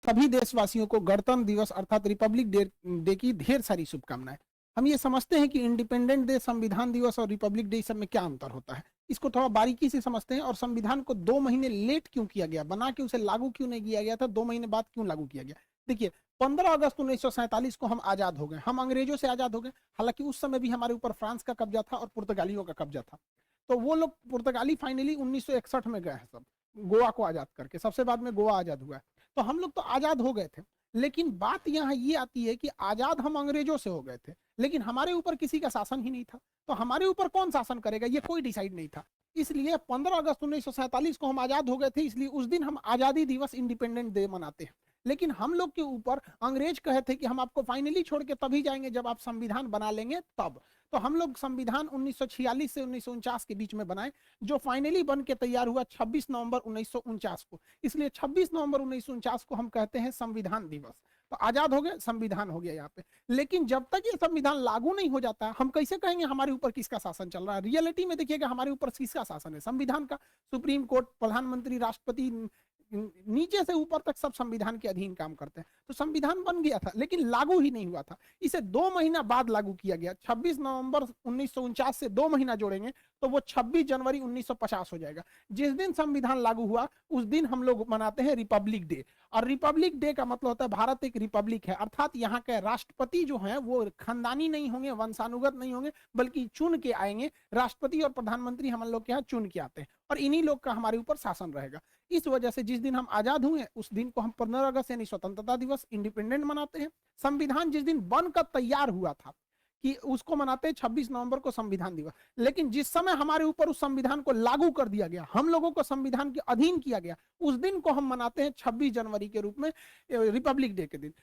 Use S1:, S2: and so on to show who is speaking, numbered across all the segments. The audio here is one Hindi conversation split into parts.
S1: सभी देशवासियों को गणतंत्र दिवस अर्थात रिपब्लिक डे की ढेर सारी शुभकामनाएं। हम ये समझते हैं कि इंडिपेंडेंट डे, संविधान दिवस और रिपब्लिक डे सब में क्या अंतर होता है, इसको थोड़ा बारीकी से समझते हैं। और संविधान को 2 महीने लेट क्यों किया गया, बना के उसे लागू क्यों नहीं किया गया था, 2 महीने बाद क्यों लागू किया गया। देखिए, 15 अगस्त 1947 को हम आजाद हो गए, हम अंग्रेजों से आजाद हो गए। हालांकि उस समय भी हमारे ऊपर फ्रांस का कब्जा था और पुर्तगालियों का कब्जा था। तो वो लोग पुर्तगाली फाइनली 1961 में गए हैं सब, गोवा को आजाद करके, सबसे बाद में गोवा आजाद हुआ है। तो हम लोग तो आजाद हो गए थे, लेकिन बात यहाँ ये आती है कि आजाद हम अंग्रेजों से हो गए थे, लेकिन हमारे ऊपर किसी का शासन ही नहीं था। तो हमारे ऊपर कौन शासन करेगा, ये कोई डिसाइड नहीं था। इसलिए 15 अगस्त 1947 को हम आजाद हो गए थे, इसलिए उस दिन हम आजादी दिवस, इंडिपेंडेंट डे मनाते हैं। लेकिन हम लोग के ऊपर अंग्रेज कहे थे कि हम आपको फाइनली छोड़ के तभी जाएंगे जब आप संविधान बना लेंगे तब। तो हम लोग संविधान 1946 से 1949 के बीच में बनाए, जो फाइनली बन के तैयार हुआ 26 नवंबर 1949 को। इसलिए 26 नवंबर 1949 को हम कहते हैं संविधान दिवस। तो आजाद हो गए, संविधान हो गया यहाँ पे। लेकिन जब तक ये संविधान लागू नहीं हो जाता, हम कैसे कहेंगे हमारे ऊपर किसका शासन चल रहा है। रियलिटी में देखिएगा हमारे ऊपर किसका शासन है, संविधान का। सुप्रीम कोर्ट, प्रधानमंत्री, राष्ट्रपति, नीचे से ऊपर तक सब संविधान के अधीन काम करते हैं। तो संविधान बन गया था लेकिन लागू ही नहीं हुआ था। इसे 2 महीना बाद लागू किया गया। 26 नवंबर 1949 से 2 महीना जोड़ेंगे तो वो 26 जनवरी 1950 हो जाएगा। जिस दिन संविधान लागू हुआ उस दिन हम लोग मनाते हैं रिपब्लिक डे। और रिपब्लिक डे का मतलब होता है भारत एक रिपब्लिक है, अर्थात यहाँ के राष्ट्रपति जो है वो खानदानी नहीं होंगे, वंशानुगत नहीं होंगे, बल्कि चुन के आएंगे। राष्ट्रपति और प्रधानमंत्री हम लोग के यहाँ चुन के आते हैं और इन्हीं लोग का हमारे ऊपर शासन रहेगा। इस वजह से जिस दिन हम आजाद हुए उस दिन को हम 15 अगस्त यानी स्वतंत्रता दिवस, इंडिपेंडेंट मनाते हैं। संविधान जिस दिन बनकर तैयार हुआ था कि उसको मनाते हैं 26 नवंबर को संविधान दिवस। लेकिन जिस समय हमारे ऊपर उस संविधान को लागू कर दिया गया, हम लोगों को संविधान के अधीन किया गया, उस दिन को हम मनाते हैं 26 जनवरी के रूप में, रिपब्लिक डे के दिन।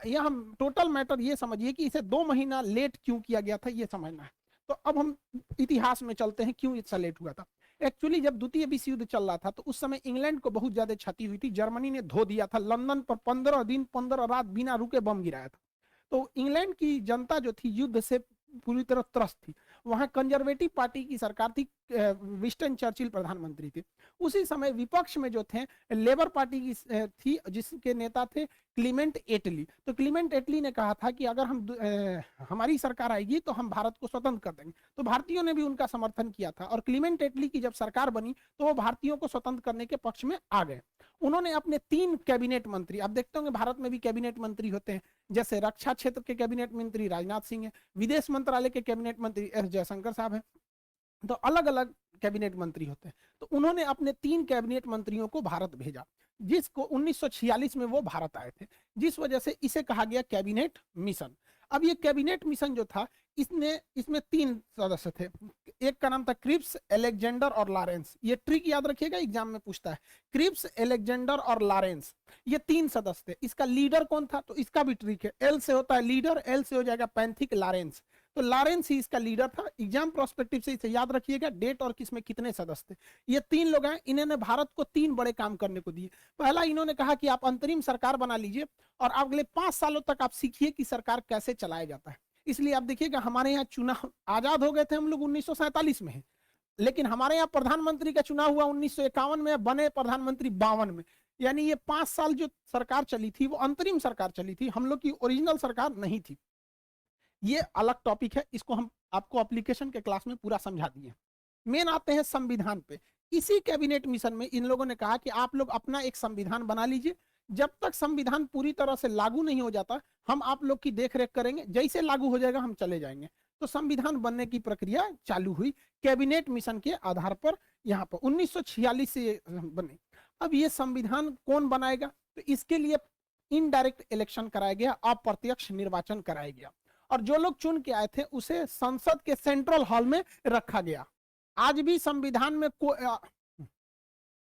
S1: यह हम टोटल मैटर ये समझिए कि इसे 2 महीना लेट क्यों किया गया था, ये समझना है। तो अब हम इतिहास में चलते हैं, क्यों इतना लेट हुआ था। एक्चुअली जब द्वितीय विश्व युद्ध चल रहा था तो उस समय इंग्लैंड को बहुत ज्यादा क्षति हुई थी। जर्मनी ने धो दिया था, लंदन पर 15 दिन 15 रात बिना रुके बम गिराया था। तो इंग्लैंड की जनता जो थी युद्ध से पूरी तरह त्रस्त थी। वहां कंजर्वेटिव पार्टी की सरकार थी, विंस्टन चर्चिल प्रधानमंत्री थे। उसी समय विपक्ष में जो थे लेबर पार्टी की थी, जिसके नेता थे क्लीमेंट एटली। तो क्लीमेंट एटली ने कहा था कि अगर हमारी सरकार आएगी तो हम भारत को स्वतंत्र कर देंगे। तो भारतीयों ने भी उनका समर्थन किया था और क्लीमेंट एटली की जब सरकार बनी तो वो भारतीयों को स्वतंत्र करने के पक्ष में आ गए। उन्होंने अपने 3 कैबिनेट मंत्री, आप देखते होंगे भारत में भी कैबिनेट मंत्री होते हैं, जैसे रक्षा क्षेत्र के कैबिनेट मंत्री राजनाथ सिंह है, विदेश मंत्रालय के कैबिनेट मंत्री एस जयशंकर साहब हैं। तो अलग अलग कैबिनेट मंत्री होते हैं। तो उन्होंने अपने 3 कैबिनेट मंत्रियों को भारत भेजा, जिसको 1946 में वो भारत आए थे, जिस वजह से इसे कहा गया कैबिनेट मिशन। अब ये कैबिनेट मिशन जो था इसमें 3 सदस्य थे। एक का नाम था क्रिप्स, अलेक्जेंडर और लॉरेंस। ये ट्रिक याद रखिएगा, एग्जाम में पूछता है। क्रिप्स, अलेक्जेंडर और लॉरेंस, ये 3 सदस्य थे। इसका लीडर कौन था, तो इसका भी ट्रिक है। एल से होता है लीडर, एल से हो जाएगा पैंथिक, लॉरेंस। तो लॉरेंस ही इसका लीडर था। एग्जाम प्रोस्पेक्टिव से इसे याद रखिएगा, डेट और किसमें कितने सदस्य थे। ये 3 लोग हैं, इन्होंने भारत को 3 बड़े काम करने को दिए। पहला, इन्होंने कहा कि आप अंतरिम सरकार बना लीजिए और अगले 5 सालों तक आप सीखिए कि सरकार कैसे चलाया जाता है। इसलिए आप देखिएगा हमारे यहाँ चुनाव, आजाद हो गए थे हम लोग 1947 में है, लेकिन हमारे यहाँ प्रधानमंत्री का चुनाव हुआ 1951 में, बने प्रधानमंत्री 52 में। यानी ये 5 साल जो सरकार चली थी वो अंतरिम सरकार चली थी, हम लोग की ओरिजिनल सरकार नहीं थी। ये अलग टॉपिक है, इसको हम आपको एप्लीकेशन के क्लास में पूरा समझा दिए। मेन आते हैं संविधान पे। इसी कैबिनेट मिशन में इन लोगों ने कहा कि आप लोग अपना एक संविधान बना लीजिए, जब तक संविधान पूरी तरह से लागू नहीं हो जाता हम आप लोग की देखरेख करेंगे, जैसे लागू हो जाएगा हम चले जाएंगे। तो संविधान बनने की प्रक्रिया चालू हुई कैबिनेट मिशन के आधार पर। यहाँ पर 1946 से बने। अब ये संविधान कौन बनाएगा, तो इसके लिए इनडायरेक्ट इलेक्शन कराया गया, अप्रत्यक्ष निर्वाचन कराया गया और जो लोग चुन के आए थे उसे संसद के सेंट्रल हॉल में रखा गया। आज भी संविधान में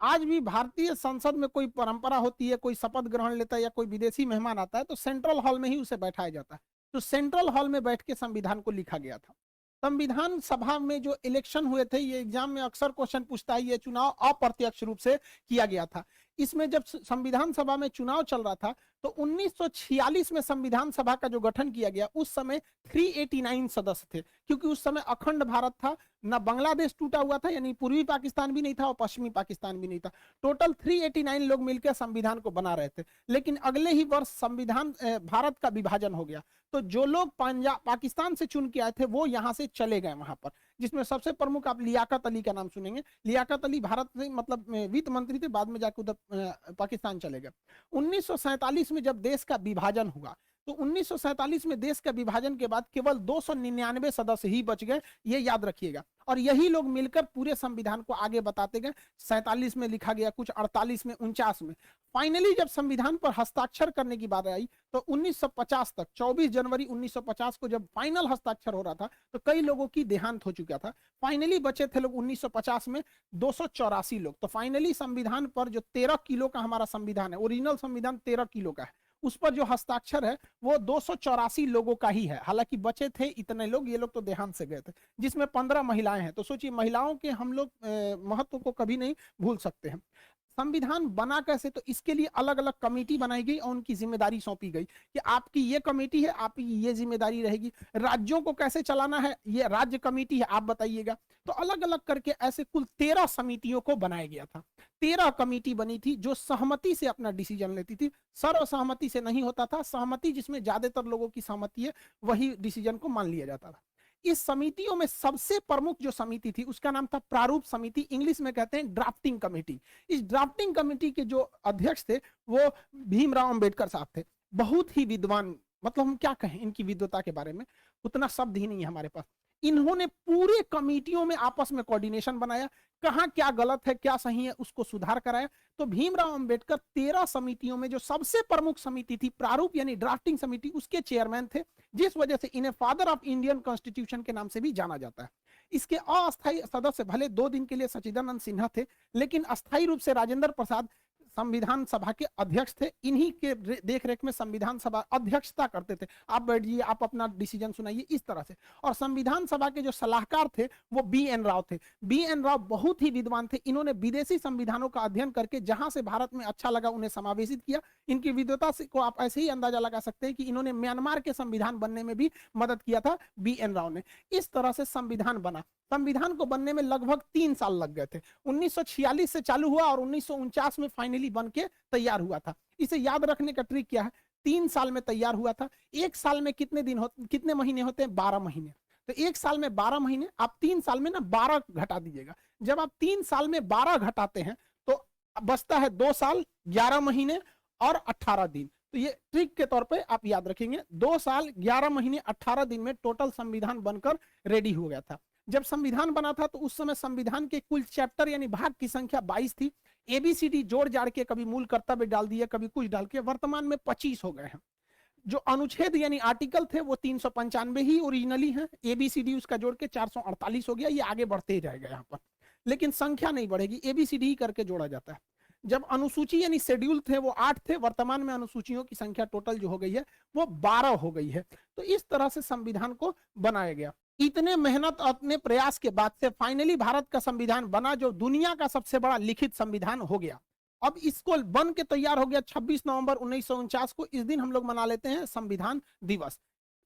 S1: आज भी भारतीय संसद में कोई परंपरा होती है, कोई शपथ ग्रहण लेता है या कोई विदेशी मेहमान आता है तो सेंट्रल हॉल में ही उसे बैठाया जाता है। तो सेंट्रल हॉल में बैठ के संविधान को लिखा गया था। संविधान सभा में जो इलेक्शन हुए थे, ये एग्जाम में अक्सर क्वेश्चन पूछता है, ये चुनाव अप्रत्यक्ष रूप से किया गया था। इसमें जब संविधान सभा में चुनाव चल रहा था तो 1946 में संविधान सभा का जो गठन किया गया, उस समय 389 सदस्य थे, क्योंकि उस समय अखंड भारत था, ना बांग्लादेश टूटा हुआ था, यानी पूर्वी पाकिस्तान भी नहीं था और पश्चिमी पाकिस्तान भी नहीं था। टोटल 389 लोग मिलकर संविधान को बना रहे थे। लेकिन अगले ही वर्ष संविधान भारत का विभाजन हो गया, तो जो लोग पंजाब पाकिस्तान से चुन के आए थे वो यहाँ से चले गए वहां पर, जिसमें सबसे प्रमुख आप लियाकत अली का नाम सुनेंगे। लियाकत अली भारत में मतलब वित्त मंत्री थे, बाद में जाकर उधर पाकिस्तान चले गए। 1947 में जब देश का विभाजन हुआ, तो 1947 में देश का विभाजन के बाद केवल 299 सदस्य ही बच गए, ये याद रखिएगा। और यही लोग मिलकर पूरे संविधान को आगे बताते गए। 47 में लिखा गया, कुछ 48 में, 49 में। फाइनली जब संविधान पर हस्ताक्षर करने की बात आई तो 1950 तक, 24 जनवरी 1950 को जब फाइनल हस्ताक्षर हो रहा था तो कई लोगों की देहांत हो चुका था। फाइनली बचे थे लोग 1950 में 284 लोग। तो फाइनली संविधान पर जो 13 किलो का हमारा संविधान है, ओरिजिनल संविधान 13 किलो का है, उस पर जो हस्ताक्षर है वो 284 लोगों का ही है। हालांकि बचे थे इतने लोग, ये लोग तो देहांत से गए थे, जिसमें 15 महिलाएं हैं। तो सोचिए, महिलाओं के हम लोग महत्व को कभी नहीं भूल सकते हैं। संविधान बना कैसे, तो इसके लिए अलग अलग कमेटी बनाई गई और उनकी जिम्मेदारी सौंपी गई कि आपकी ये कमेटी है, आपकी ये जिम्मेदारी रहेगी। राज्यों को कैसे चलाना है, ये राज्य कमेटी है, आप बताइएगा। तो अलग अलग करके ऐसे कुल 13 समितियों को बनाया गया था। 13 कमेटी बनी थी जो सहमति से अपना डिसीजन लेती थी, सर्वसहमति से नहीं होता था। सहमति जिसमें ज्यादातर लोगों की सहमति है, वही डिसीजन को मान लिया जाता था। इस समितियों में सबसे प्रमुख जो समिति थी उसका नाम था प्रारूप समिति, इंग्लिश में कहते हैं ड्राफ्टिंग कमेटी। इस ड्राफ्टिंग कमेटी के जो अध्यक्ष थे वो भीमराव अंबेडकर साहब थे। बहुत ही विद्वान, मतलब हम क्या कहें इनकी विद्वता के बारे में, उतना शब्द ही नहीं है हमारे पास। इन्होंने पूरे कमेटियों में आपस में कोऑर्डिनेशन बनाया, कहां क्या गलत है क्या सही है उसको सुधार कराया। तो भीमराव अंबेडकर 13 समितियों में जो सबसे प्रमुख समिति थी प्रारूप यानी ड्राफ्टिंग समिति, उसके चेयरमैन थे, जिस वजह से इन्हें फादर ऑफ इंडियन कॉन्स्टिट्यूशन के नाम से भी जाना जाता है। इसके अस्थायी सदस्य भले 2 दिन के लिए सच्चिदानंद सिन्हा थे, लेकिन अस्थायी रूप से राजेंद्र प्रसाद संविधान सभा के अध्यक्ष थे। इन्हीं के देखरेख में संविधान सभा अध्यक्षता करते थे। आप बैठिए, आप अपना डिसीजन सुनाइए, इस तरह से। और संविधान सभा के जो सलाहकार थे वो बी.एन. राव थे। बी.एन. राव बहुत ही विद्वान थे। इन्होंने विदेशी संविधानों का अध्ययन करके जहां से भारत में अच्छा लगा उन्हें समावेशित किया। इनकी विद्वता से को आप ऐसे ही अंदाजा लगा सकते हैं कि इन्होंने म्यांमार के संविधान बनने में भी मदद किया था बी.एन. राव ने। इस तरह से संविधान बना। संविधान को बनने में लगभग 3 साल लग गए थे। 1946 से चालू हुआ और 1949 में फाइनली बन के तैयार हुआ था। इसे याद रखने का ट्रिक क्या है, 3 साल में तैयार हुआ था। 1 साल में कितने महीने होते हैं, 12 महीने। तो 1 साल में 12 महीने, आप 3 साल में ना 12 घटा दीजिएगा। जब आप 3 साल में 12 घटाते हैं तो बचता है 2 साल 11 महीने और 18 दिन। तो ये ट्रिक के तौर पे आप याद रखेंगे। 2 साल 11 महीने 18 दिन में टोटल संविधान बनकर रेडी हो गया था। जब संविधान बना था तो उस समय संविधान के कुल चैप्टर यानी भाग की संख्या 22 थी। एबीसीडी जोड़ जाड़ के कभी मूल कर्तव्य डाल दिए, कभी कुछ डाल के वर्तमान में 25 हो गए हैं। जो अनुच्छेद यानी आर्टिकल थे वो 395 ही ओरिजिनली हैं। एबीसीडी उसका जोड़ के 448 हो गया। ये आगे बढ़ते ही जाएगा यहाँ पर, लेकिन संख्या नहीं बढ़ेगी, एबीसीडी ही करके जोड़ा जाता है। जब अनुसूची यानी शेड्यूल थे वो 8 थे, वर्तमान में अनुसूचियों की संख्या टोटल जो हो गई है वो 12 हो गई है। तो इस तरह से संविधान को बनाया गया। इतने मेहनत अपने प्रयास के बाद से फाइनली भारत का संविधान बना, जो दुनिया का सबसे बड़ा लिखित संविधान हो गया। अब इसको बन के तैयार हो गया 26 नवंबर 1949 को। इस दिन हम लोग मना लेते हैं संविधान दिवस।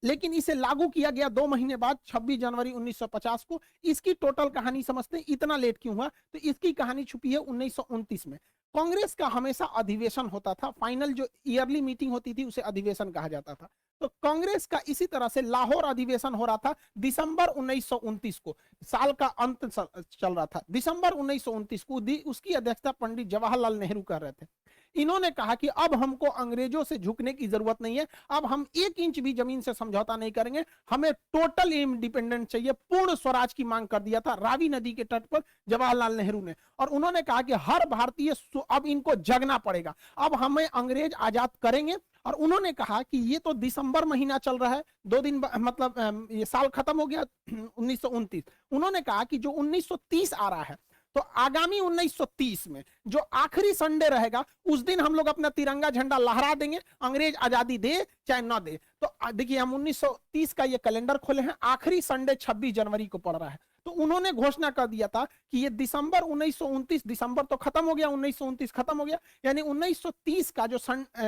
S1: लेकिन इसे लागू किया गया 2 महीने बाद 26 जनवरी 1950 को। इसकी टोटल कहानी समझते हैं, इतना लेट क्यों हुआ, तो इसकी कहानी छुपी है 1929 में। कांग्रेस का हमेशा अधिवेशन होता था, फाइनल जो ईयरली मीटिंग होती थी उसे अधिवेशन कहा जाता था। तो कांग्रेस का इसी तरह से लाहौर अधिवेशन हो रहा था दिसंबर 1929 को, साल का अंत चल रहा था। दिसंबर 1929 को उसकी अध्यक्षता पंडित जवाहरलाल नेहरू कर रहे थे। इन्होंने कहा कि अब हमको अंग्रेजों से झुकने की जरूरत नहीं है, अब हम 1 इंच भी जमीन से समझौता नहीं करेंगे, हमें टोटल इंडिपेंडेंट चाहिए। पूर्ण स्वराज की मांग कर दिया था रावी नदी के तट पर जवाहरलाल नेहरू ने। और उन्होंने कहा कि हर भारतीय अब इनको जगना पड़ेगा, अब हमें अंग्रेज आजाद करेंगे। और उन्होंने कहा कि ये तो दिसंबर महीना चल रहा है, 2 दिन मतलब ये साल खत्म हो गया 1929। उन्होंने कहा कि जो 1930 आ रहा है, तो आगामी 1930 में जो आखिरी संडे रहेगा उस दिन हम लोग अपना तिरंगा झंडा लहरा देंगे, अंग्रेज आजादी दे चाहे ना दे। तो देखिए हम 1930 का ये कैलेंडर खोले हैं, आखिरी संडे 26 जनवरी को पड़ रहा है। तो उन्होंने घोषणा कर दिया था कि ये दिसंबर 1929, दिसंबर तो खत्म हो गया, 1929 खत्म हो गया, यानी 1930 का जो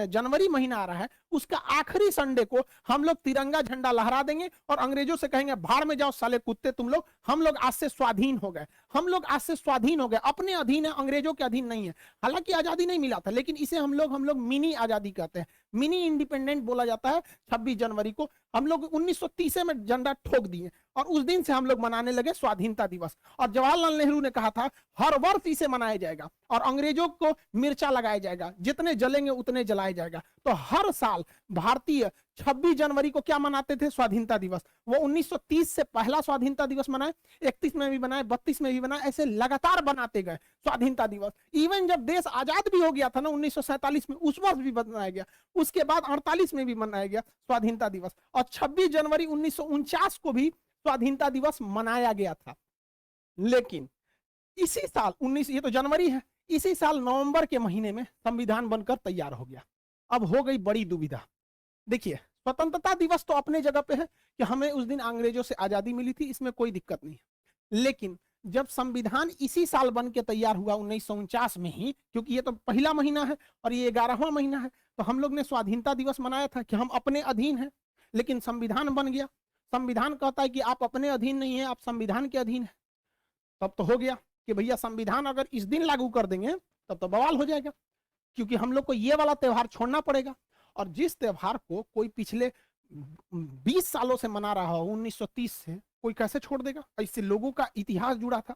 S1: जनवरी महीना आ रहा है उसका आखिरी संडे को हम लोग तिरंगा झंडा लहरा देंगे और अंग्रेजों से कहेंगे भाड़ में जाओ साले कुत्ते तुम लोग, हम लोग आज से स्वाधीन हो गए, हम लोग आज से स्वाधीन हो गए, अपने अधीन है, अंग्रेजों के अधीन नहीं है। हालांकि आजादी नहीं मिला था, लेकिन इसे हम लोग मिनी आजादी कहते हैं, मिनी इंडिपेंडेंट बोला जाता है। 26 जनवरी को हम लोग 1930 में झंडा ठोक दिए और उस दिन से हम लोग मनाने लगे स्वाधीनता दिवस। और जवाहरलाल नेहरू ने कहा था हर वर्ष इसे मनाया जाएगा और अंग्रेजों को मिर्चा लगाया जाएगा, जितने जलेंगे उतने जलाया जाएगा। तो हर साल भारतीय 26 जनवरी को क्या मनाते थे? स्वाधीनता दिवस। वो 1930 से पहला स्वाधीनता दिवस मनाए, 31 में भी बनाए, 32 में भी बनाए, ऐसे लगातार बनाते गए स्वाधीनता दिवस। इवन जब देश आजाद भी हो गया था ना 1947 में, उस वर्ष भी बनाया गया, उसके बाद 48 में भी मनाया गया स्वाधीनता दिवस, और 26 जनवरी 1949 को भी स्वाधीनता दिवस मनाया गया था। लेकिन इसी साल 19, ये तो जनवरी है, इसी साल नवंबर के महीने में संविधान बनकर तैयार हो गया। अब हो गई बड़ी दुविधा। देखिए, स्वतंत्रता दिवस तो अपने जगह पे है कि हमें उस दिन अंग्रेजों से आजादी मिली थी, इसमें कोई दिक्कत नहीं है। लेकिन जब संविधान इसी साल बन के तैयार हुआ 1949 में ही, क्योंकि ये तो पहला महीना है और ये 11वां महीना है, तो हम लोग ने स्वाधीनता दिवस मनाया था कि हम अपने अधीन हैं। लेकिन संविधान बन गया, संविधान कहता है कि आप अपने अधीन नहीं है, आप संविधान के अधीन है। तब तो हो गया कि भैया संविधान अगर इस दिन लागू कर देंगे तब तो बवाल हो जाएगा, क्योंकि हम लोग को ये वाला त्योहार छोड़ना पड़ेगा। और जिस त्योहार को कोई पिछले 20 सालों से मना रहा हो 1930 से, कोई कैसे छोड़ देगा? इससे लोगों का इतिहास जुड़ा था।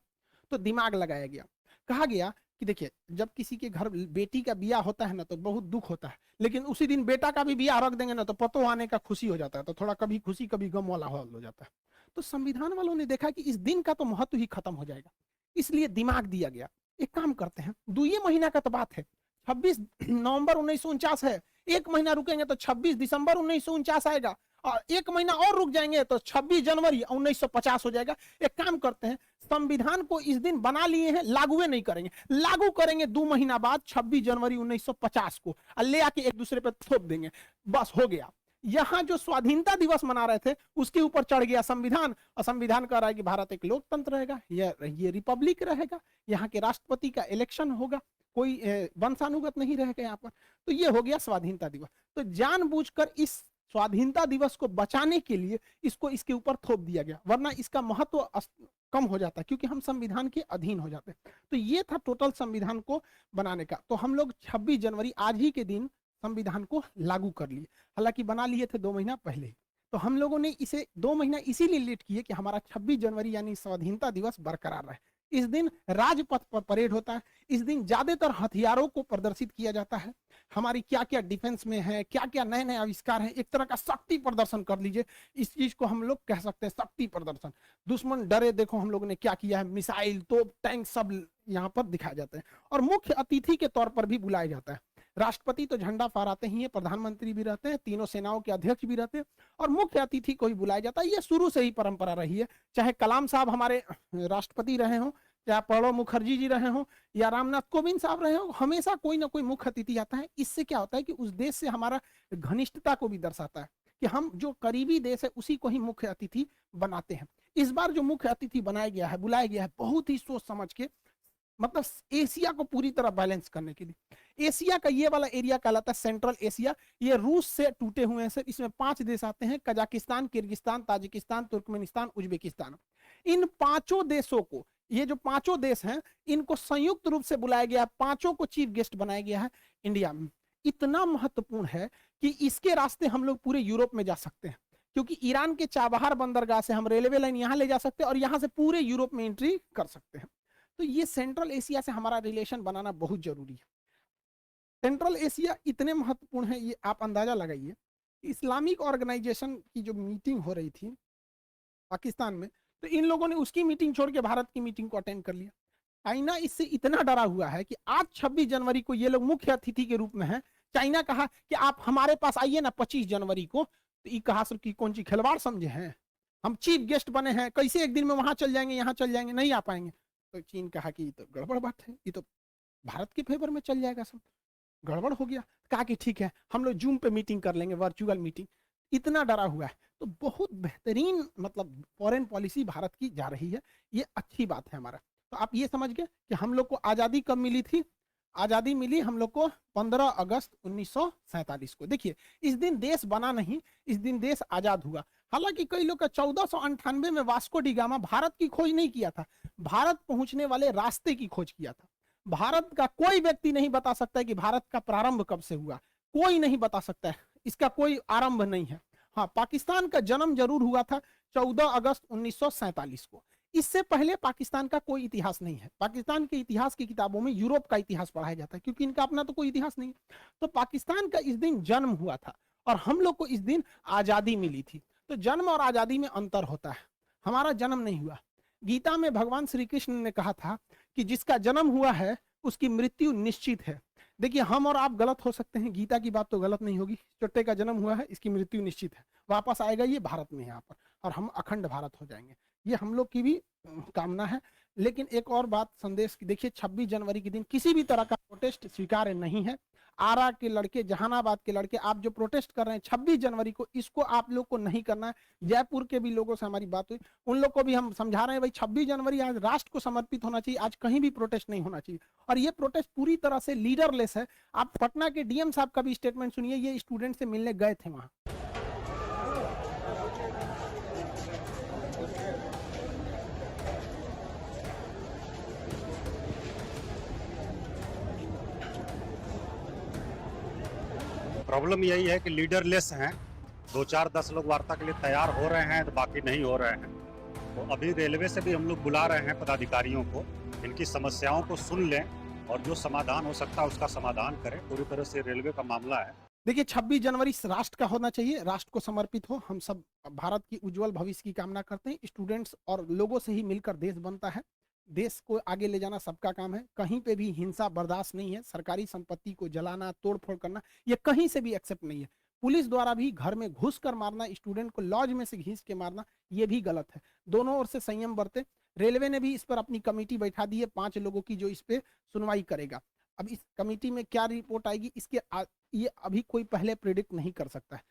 S1: तो दिमाग लगाया गया, कहा गया कि देखिए, जब किसी के घर बेटी का बियाह होता है ना तो बहुत दुख होता है, लेकिन उसी दिन बेटा का भी बियाह रख देंगे ना तो पतो आने का खुशी हो जाता है, तो थोड़ा कभी खुशी कभी गम वाला हाल हो जाता है। तो संविधान वालों ने देखा कि इस दिन का तो महत्व ही खत्म हो जाएगा, इसलिए दिमाग दिया गया, एक काम करते हैं, 2 महीना का तो बात है, 26 नवंबर 1949 है, एक महीना रुकेंगे तो 26 दिसंबर 1949 आएगा, और एक महीना और रुक जाएंगे तो 26 जनवरी 1950 हो जाएगा। एक काम करते हैं, संविधान को इस दिन बना लिए हैं, लागू नहीं करेंगे, लागू करेंगे 2 महीना बाद 26 जनवरी 1950 को, और ले आके एक दूसरे पे थोप देंगे, बस हो गया। यहां जो स्वाधीनता दिवस मना रहे थे उसके ऊपर चढ़ गया संविधान, और संविधान कह रहा है कि भारत एक लोकतंत्र रहेगा, ये रिपब्लिक रहेगा, यहाँ के राष्ट्रपति का इलेक्शन होगा, कोई वंशानुगत नहीं रहेगा यहाँ पर। तो ये हो गया स्वाधीनता दिवस। तो जानबूझकर इस स्वाधीनता दिवस को बचाने के लिए इसको इसके ऊपर थोप दिया गया, वरना इसका महत्व कम हो जाता है, क्योंकि हम संविधान के अधीन हो जाते हैं। तो ये था टोटल संविधान को बनाने का। तो हम लोग 26 जनवरी आज ही के दिन संविधान को लागू कर लिए, हालांकि बना लिए थे 2 महीना पहले ही। तो हम लोगों ने इसे 2 महीना इसीलिए लेट किए कि हमारा 26 जनवरी यानी स्वाधीनता दिवस बरकरार रहे। इस दिन राजपथ पर परेड होता है, इस दिन ज्यादातर हथियारों को प्रदर्शित किया जाता है, हमारी क्या क्या डिफेंस में है, क्या क्या नए नए आविष्कार है, एक तरह का शक्ति प्रदर्शन कर लीजिए, इस चीज को हम लोग कह सकते हैं शक्ति प्रदर्शन। दुश्मन डरे, देखो हम लोगों ने क्या किया है, मिसाइल, तोप, टैंक सब यहाँ पर दिखाए जाते हैं। और मुख्य अतिथि के तौर पर भी बुलाया जाता है। राष्ट्रपति तो झंडा फहराते ही है, प्रधानमंत्री भी रहते हैं, तीनों सेनाओं के अध्यक्ष भी रहते हैं, और मुख्य अतिथि को ही बुलाया जाता है। ये शुरू से ही परंपरा रही है, चाहे कलाम साहब हमारे राष्ट्रपति रहे हों, चाहे प्रणब मुखर्जी जी रहे हों, या रामनाथ कोविंद साहब रहे हों, हमेशा कोई ना कोई मुख्य अतिथि आता है। इससे क्या होता है कि उस देश से हमारा घनिष्ठता को भी दर्शाता है कि हम जो करीबी देश है उसी को ही मुख्य अतिथि बनाते हैं। इस बार जो मुख्य अतिथि बनाया गया है, बुलाया गया है, बहुत ही सोच समझ के, मतलब एशिया को पूरी तरह बैलेंस करने के लिए। एशिया का ये वाला एरिया कहलाता है सेंट्रल एशिया, ये रूस से टूटे हुए हैं सर। इसमें 5 देश आते हैं, Kazakhstan, Kyrgyzstan, Tajikistan, Turkmenistan, Uzbekistan. इन 5 देशों को, ये जो 5 देश हैं, इनको संयुक्त रूप से बुलाया गया, 5 को चीफ गेस्ट बनाया गया है इंडिया में। इतना महत्वपूर्ण है कि इसके रास्ते हम लोग पूरे यूरोप में जा सकते हैं, क्योंकि ईरान के चाबहार बंदरगाह से हम रेलवे लाइन यहाँ ले जा सकते हैं और यहाँ से पूरे यूरोप में एंट्री कर सकते हैं। तो ये सेंट्रल एशिया से हमारा रिलेशन बनाना बहुत जरूरी है। सेंट्रल एशिया इतने महत्वपूर्ण है, ये आप अंदाजा लगाइए। इस्लामिक ऑर्गेनाइजेशन की जो मीटिंग हो रही थी पाकिस्तान में, तो इन लोगों ने उसकी मीटिंग छोड़ के भारत की मीटिंग को अटेंड कर लिया। चाइना इससे इतना डरा हुआ है कि आज 26 जनवरी को ये लोग मुख्य अतिथि के रूप में हैं। चाइना कहा कि आप हमारे पास आइए ना 25 जनवरी को, तो ये कहा कि कौन सी खिलवाड़ समझे हैं, हम चीफ गेस्ट बने हैं, कैसे एक दिन में वहां चल जाएंगे, यहाँ चल जाएंगे, नहीं आ पाएंगे। तो चीन कहा कि ये तो गड़बड़ बात है, ये तो भारत के फेवर में चल जाएगा, सब गड़बड़ हो गया। कहा कि ठीक है, हम लोग जूम पे मीटिंग कर लेंगे, वर्चुअल मीटिंग। इतना डरा हुआ है। तो बहुत बेहतरीन मतलब फॉरेन पॉलिसी भारत की जा रही है, ये अच्छी बात है हमारा। तो आप ये समझ गए कि हम लोग को आज़ादी कब मिली थी? आज़ादी मिली हम लोग को 15 अगस्त 1947 को। देखिए, इस दिन देश बना नहीं, इस दिन देश आज़ाद हुआ। हालांकि कई लोग का 1498 में वास्को डी गामा भारत की खोज नहीं किया था, भारत पहुंचने वाले रास्ते की खोज किया था। भारत का कोई व्यक्ति नहीं बता सकता है कि भारत का प्रारंभ कब से हुआ, कोई नहीं बता सकता है, इसका कोई आरंभ नहीं है। हाँ, पाकिस्तान का जन्म जरूर हुआ था 14 अगस्त 1947 को। इससे पहले पाकिस्तान का कोई इतिहास नहीं है। पाकिस्तान के इतिहास की किताबों में यूरोप का इतिहास पढ़ाया जाता है, क्योंकि इनका अपना तो कोई इतिहास नहीं है। तो पाकिस्तान का इस दिन जन्म हुआ था और हम लोग को इस दिन आजादी मिली थी। तो जन्म और आजादी में अंतर होता है। हमारा जन्म नहीं हुआ। गीता में भगवान श्री कृष्ण ने कहा था कि जिसका जन्म हुआ है उसकी मृत्यु निश्चित है। देखिए, हम और आप गलत हो सकते हैं, गीता की बात तो गलत नहीं होगी। चुट्टे का जन्म हुआ है, इसकी मृत्यु निश्चित है, वापस आएगा ये भारत में यहाँ पर, और हम अखंड भारत हो जाएंगे। ये हम लोग की भी कामना है। लेकिन एक और बात संदेश की, देखिए 26 जनवरी के दिन किसी भी तरह का प्रोटेस्ट स्वीकार्य नहीं है। आरा के लड़के, जहानाबाद के लड़के, आप जो प्रोटेस्ट कर रहे हैं 26 जनवरी को, इसको आप लोग को नहीं करना है। जयपुर के भी लोगों से हमारी बात हुई, उन लोग को भी हम समझा रहे हैं भाई 26 जनवरी आज राष्ट्र को समर्पित होना चाहिए, आज कहीं भी प्रोटेस्ट नहीं होना चाहिए। और ये प्रोटेस्ट पूरी तरह से लीडरलेस है। आप पटना के डीएम साहब का भी स्टेटमेंट सुनिए, ये स्टूडेंट से मिलने गए थे वहां।
S2: प्रॉब्लम यही है कि लीडरलेस हैं। 2-4-10 लोग वार्ता के लिए तैयार हो रहे हैं तो बाकी नहीं हो रहे हैं। तो अभी रेलवे से भी हम लोग बुला रहे हैं पदाधिकारियों को, इनकी समस्याओं को सुन लें और जो समाधान हो सकता है उसका समाधान करें। पूरी तरह से रेलवे का मामला है।
S1: देखिए, 26 जनवरी राष्ट्र का होना चाहिए, राष्ट्र को समर्पित हो। हम सब भारत की उज्जवल भविष्य की कामना करते हैं। स्टूडेंट्स और लोगों से ही मिलकर देश बनता है। देश को आगे ले जाना सबका काम है। कहीं पे भी हिंसा बर्दाश्त नहीं है। सरकारी संपत्ति को जलाना, तोड़फोड़ करना, ये कहीं से भी एक्सेप्ट नहीं है। पुलिस द्वारा भी घर में घुस कर मारना, स्टूडेंट को लॉज में से घींच के मारना, ये भी गलत है। दोनों ओर से संयम बरते। रेलवे ने भी इस पर अपनी कमेटी बैठा दी है 5 लोगों की, जो इस पे सुनवाई करेगा। अब इस कमेटी में क्या रिपोर्ट आएगी, इसके ये अभी कोई पहले प्रिडिक्ट नहीं कर सकता है।